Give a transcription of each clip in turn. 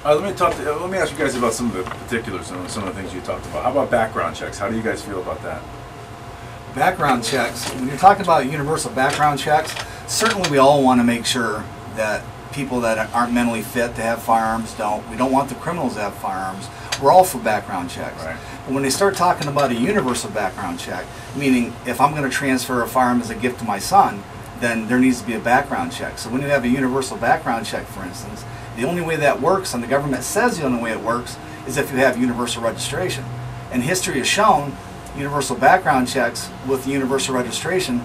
Let me ask you guys about some of the particulars and some of the things you talked about. How about background checks? How do you guys feel about that? Background checks. When you're talking about universal background checks, certainly we all want to make sure that people that aren't mentally fit to have firearms don't. We don't want the criminals to have firearms. We're all for background checks. Right. But when they start talking about a universal background check, meaning if I'm going to transfer a firearm as a gift to my son, then there needs to be a background check. So when you have a universal background check, for instance, the only way that works, and the government says the only way it works, is if you have universal registration. And history has shown universal background checks with universal registration,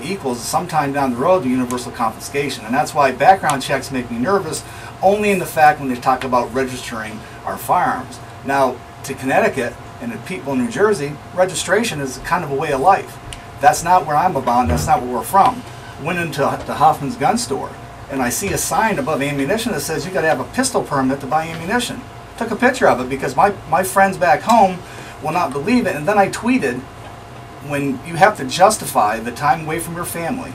equals sometime down the road to universal confiscation. And that's why background checks make me nervous, only in the fact when they talk about registering our firearms. Now, to Connecticut and the people in New Jersey, registration is kind of a way of life. That's not where I'm about, and that's not where we're from. Went into the Hoffman's gun store, and I see a sign above ammunition that says you got to have a pistol permit to buy ammunition. Took a picture of it because my friends back home will not believe it, and then I tweeted, when you have to justify the time away from your family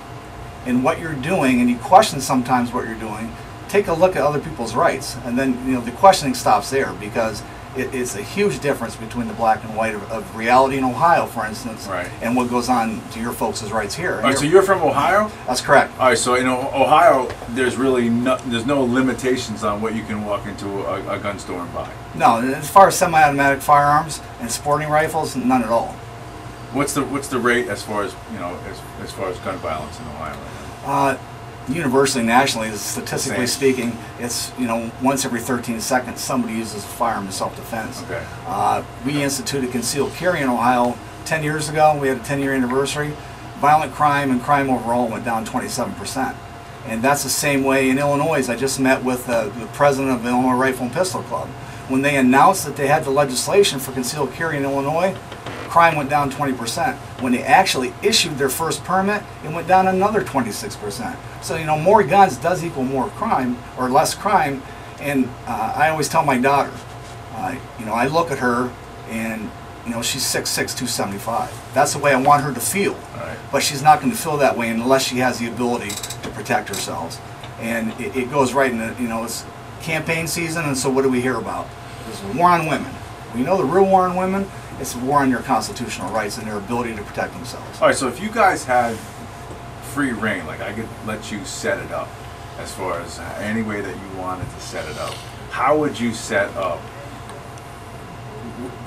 and what you're doing, and you question sometimes what you're doing, take a look at other people's rights, and then the questioning stops there, because it's a huge difference between the black and white of reality in Ohio, for instance, right, and what goes on to your folks' rights here. All right, so you're from Ohio? That's correct. All right, so in Ohio, there's really there's no limitations on what you can walk into a gun store and buy. No, as far as semi-automatic firearms and sporting rifles, none at all. What's the rate as far as as far as gun violence in Ohio right now? Universally, nationally, statistically speaking, it's once every 13 seconds somebody uses a firearm in self-defense. Okay. We instituted concealed carry in Ohio 10 years ago. We had a 10-year anniversary. Violent crime and crime overall went down 27%. And that's the same way in Illinois. I just met with the president of the Illinois Rifle and Pistol Club. When they announced that they had the legislation for concealed carry in Illinois, crime went down 20%. When they actually issued their first permit, it went down another 26%. So more guns does equal more crime or less crime. And I always tell my daughter, I look at her and she's 6'6", 275. That's the way I want her to feel. Right. But she's not going to feel that way unless she has the ability to protect herself. And it goes right in it's campaign season, and so what do we hear about? There's a war on women. We know the real war on women. It's a war on your constitutional rights and their ability to protect themselves. All right, so if you guys had free reign, like I could let you set it up as far as any way that you wanted to set it up, how would you set up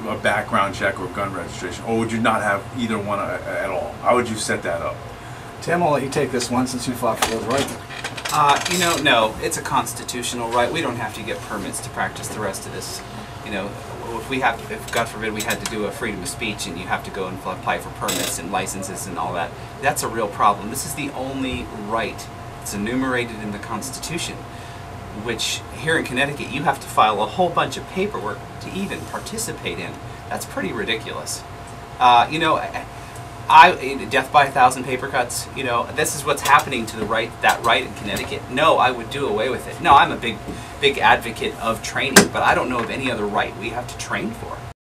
a background check or gun registration? Or would you not have either one at all? How would you set that up? Tim, I'll let you take this one since you fought for those rights. No, it's a constitutional right. We don't have to get permits to practice the rest of this. If God forbid we had to do a freedom of speech and you have to go and apply for permits and licenses and all that, that's a real problem. This is the only right that's enumerated in the Constitution, which here in Connecticut you have to file a whole bunch of paperwork to even participate in. That's pretty ridiculous. Death by 1,000 paper cuts, this is what's happening to that right in Connecticut. No, I would do away with it. No, I'm a big advocate of training, but I don't know of any other right we have to train for.